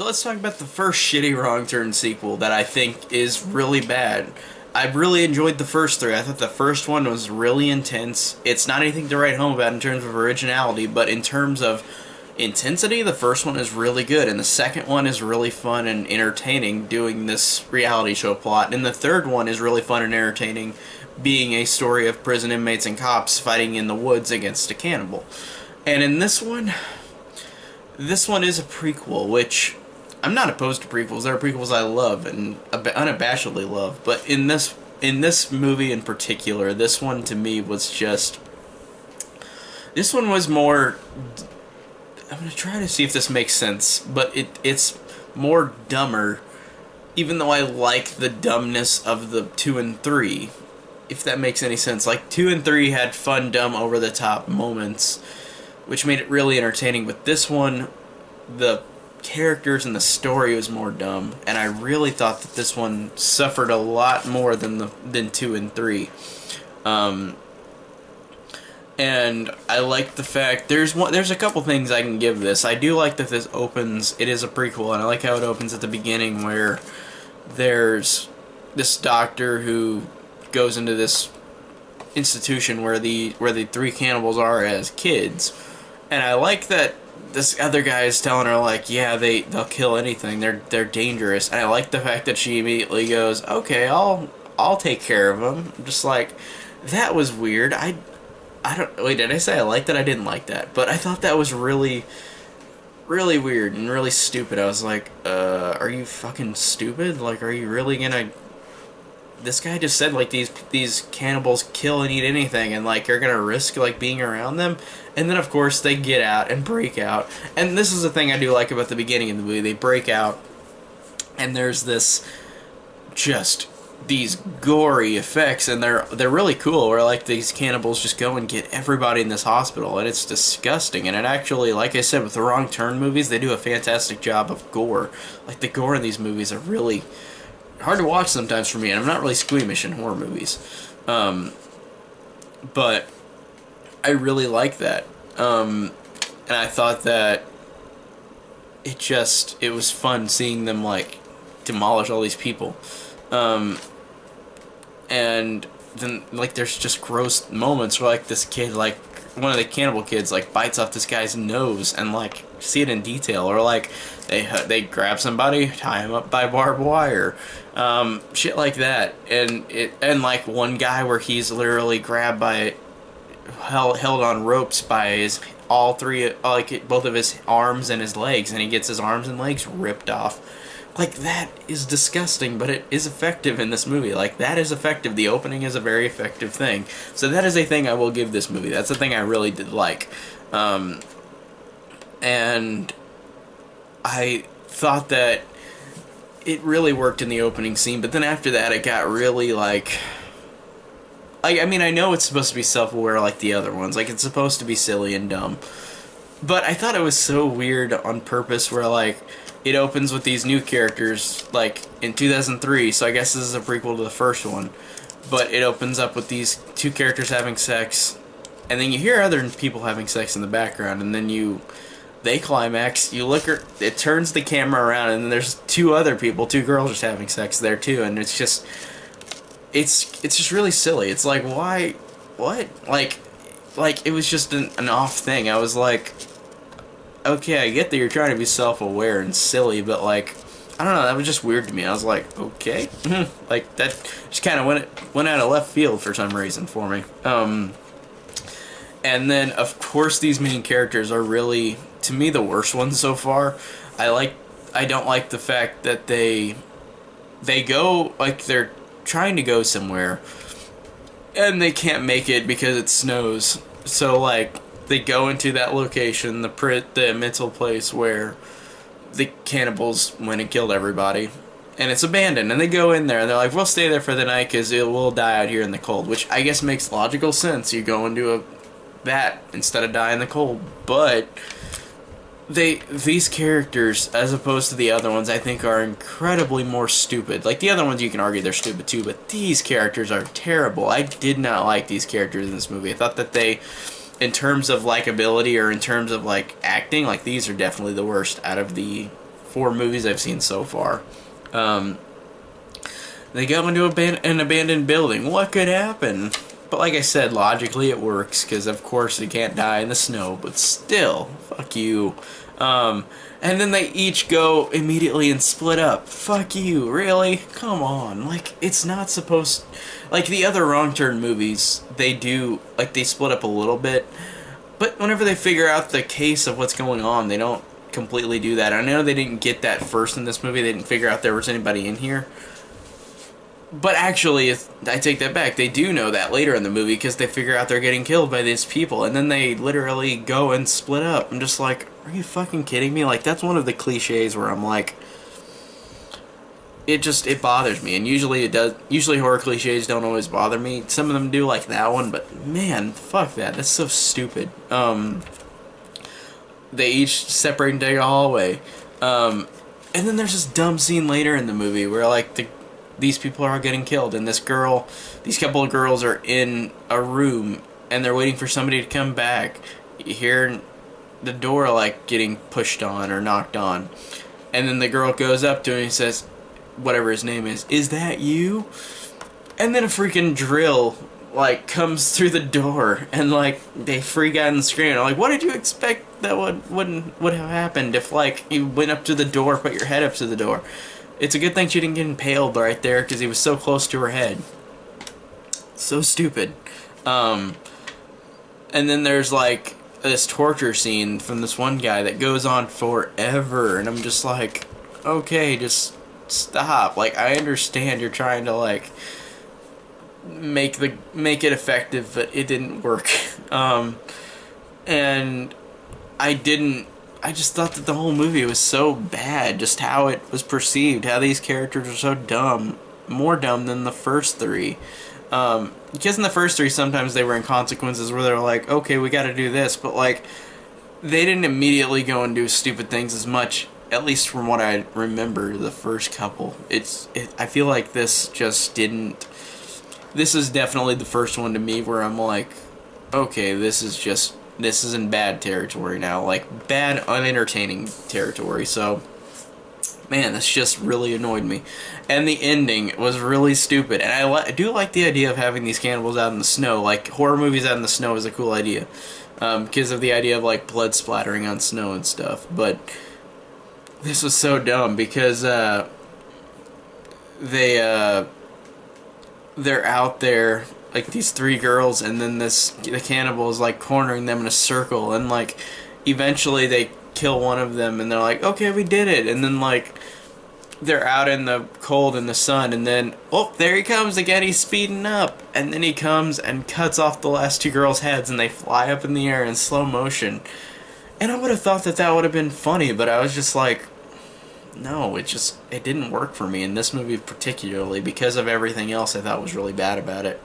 So let's talk about the first shitty Wrong Turn sequel that I think is really bad. I really enjoyed the first three. I thought the first one was really intense. It's not anything to write home about in terms of originality, but in terms of intensity, the first one is really good, and the second one is really fun and entertaining doing this reality show plot, and the third one is really fun and entertaining being a story of prison inmates and cops fighting in the woods against a cannibal. And in this one is a prequel, which I'm not opposed to prequels. There are prequels I love and unabashedly love, but in this movie in particular, this one to me was just, this one was more, I'm gonna try to see if this makes sense, but it's more dumber, even though I like the dumbness of the 2 and 3, if that makes any sense. Like, 2 and 3 had fun, dumb, over-the-top moments, which made it really entertaining, but this one, the characters and the story was more dumb, and I really thought that this one suffered a lot more than 2 and 3. And I like the fact there's a couple things I can give this. I do like that this opens, it is a prequel, and I like how it opens at the beginning where there's this doctor who goes into this institution where the three cannibals are as kids, and I like that this other guy is telling her, like, yeah, they'll kill anything, they're dangerous, and I like the fact that she immediately goes, okay, I'll take care of them. I'm just like, that was weird. I don't, wait, did I say I liked it? I didn't like that, but I thought that was really, really weird and really stupid. I was like, are you fucking stupid? Like, are you really gonna, this guy just said, like, these cannibals kill and eat anything, and, like, you're gonna risk, like, being around them? And then, of course, they get out and break out, and this is the thing I do like about the beginning of the movie. They break out, and there's this, just, these gory effects, and they're really cool, where, like, these cannibals just go and get everybody in this hospital, and it's disgusting, and it actually, like I said, with the Wrong Turn movies, they do a fantastic job of gore. Like, the gore in these movies are really hard to watch sometimes for me, and I'm not really squeamish in horror movies. But I really like that. And I thought that it was fun seeing them, like, demolish all these people. And then, like, there's just gross moments where, like, this kid, like, one of the cannibal kids, like, bites off this guy's nose, and, like, see it in detail, or, like, they grab somebody, tie him up by barbed wire, shit like that, and like, one guy where he's literally grabbed by, held on ropes by his, all three, like, both of his arms and his legs, and he gets his arms and legs ripped off. Like, that is disgusting, but it is effective in this movie. Like, that is effective. The opening is a very effective thing. So that is a thing I will give this movie. That's the thing I really did like. And I thought that it really worked in the opening scene, but then after that it got really, like, I mean, I know it's supposed to be self-aware like the other ones. Like, it's supposed to be silly and dumb. But I thought it was so weird on purpose, where, like, it opens with these new characters, like, in 2003, so I guess this is a prequel to the first one. But it opens up with these two characters having sex, and then you hear other people having sex in the background, and then they climax, you look, it turns the camera around, and then there's two other people, two girls just having sex there too, and it's just really silly. It's like, why, what? Like, it was just an off thing. I was like, okay, I get that you're trying to be self-aware and silly, but, like, I don't know, that was just weird to me. I was like, okay. Like, that just kind of went out of left field for some reason for me. And then, of course, these main characters are really, to me, the worst ones so far. I don't like the fact that they go, like, they're trying to go somewhere, and they can't make it because it snows. So, like, they go into that location, the mental place where the cannibals went and killed everybody, and it's abandoned, and they go in there, and they're like, we'll stay there for the night because we'll die out here in the cold, which I guess makes logical sense. You go into that instead of die in the cold, but these characters, as opposed to the other ones, I think are incredibly more stupid. Like, the other ones you can argue they're stupid too, but these characters are terrible. I did not like these characters in this movie. I thought that they, in terms of likability or in terms of, like, acting, like, these are definitely the worst out of the 4 movies I've seen so far. They go into an abandoned building. What could happen? But like I said, logically it works, because of course they can't die in the snow, but still, fuck you. And then they each go immediately and split up. Fuck you, really? Come on. Like, it's not supposed... Like, the other Wrong Turn movies, they do... Like, they split up a little bit. But whenever they figure out the case of what's going on, they don't completely do that. I know they didn't get that first in this movie. They didn't figure out there was anybody in here. But actually, I take that back. They do know that later in the movie, because they figure out they're getting killed by these people, and then they literally go and split up. I'm just like, are you fucking kidding me? Like, that's one of the cliches where I'm like, it bothers me. And usually it does. Usually horror cliches don't always bother me. Some of them do, like that one, but man, fuck that. That's so stupid. They each separate and take a hallway. And then there's this dumb scene later in the movie where, like, these people are getting killed, and these couple of girls are in a room, and they're waiting for somebody to come back. You hear the door, like, getting pushed on or knocked on, and then the girl goes up to him and says, whatever his name is that you? And then a freaking drill, like, comes through the door, and, like, they freak out and scream. I'm like, what did you expect that would have happened if, like, you went up to the door, put your head up to the door? It's a good thing she didn't get impaled right there, because he was so close to her head. So stupid. And then there's, like, this torture scene from this one guy that goes on forever, and I'm just like, okay, just stop. Like, I understand you're trying to, like, make it effective, but it didn't work. And I just thought that the whole movie was so bad, just how it was perceived, how these characters are so dumb, more dumb than the first 3. Because in the first 3, sometimes they were in consequences where they were like, okay, we gotta do this, but, like, they didn't immediately go and do stupid things as much, at least from what I remember the first couple. I feel like this just didn't... This is definitely the first one to me where I'm like, okay, this is in bad territory now, like bad, unentertaining territory. So, man, this just really annoyed me. And the ending was really stupid. And I do like the idea of having these cannibals out in the snow. Like, horror movies out in the snow is a cool idea, because of the idea of, like, blood splattering on snow and stuff. But this was so dumb, because they're out there, like, these 3 girls, and then the cannibal is, like, cornering them in a circle, and, like, eventually they kill one of them, and they're like, okay, we did it, and then, like, they're out in the cold in the sun, and then, oh, there he comes again, he's speeding up, and then he comes and cuts off the last 2 girls' heads, and they fly up in the air in slow motion. And I would have thought that that would have been funny, but I was just like, no, it didn't work for me in this movie particularly, because of everything else I thought was really bad about it.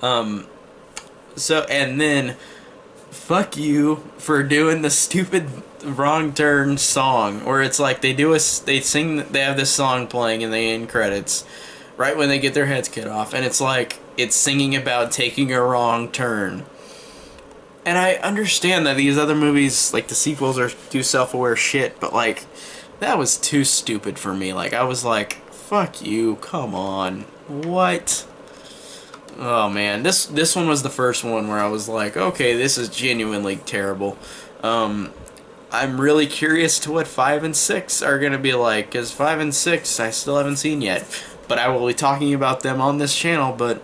So, and then, fuck you for doing the stupid Wrong Turn song, where it's like they have this song playing in the end credits, right when they get their heads cut off, and it's like, it's singing about taking a wrong turn. And I understand that these other movies, like the sequels, do self-aware shit, but, like, that was too stupid for me. Like, I was like, fuck you, come on, what? Oh man, this one was the first one where I was like, okay, this is genuinely terrible. I'm really curious to what 5 and 6 are gonna be like, because 5 and 6 I still haven't seen yet, but I will be talking about them on this channel. But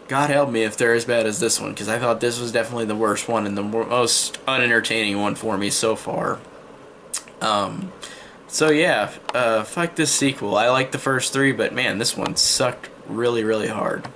God help me if they're as bad as this one, because I thought this was definitely the worst one and the most unentertaining one for me so far. So yeah, fuck this sequel. I like the first 3, but man, this one sucked really, really hard.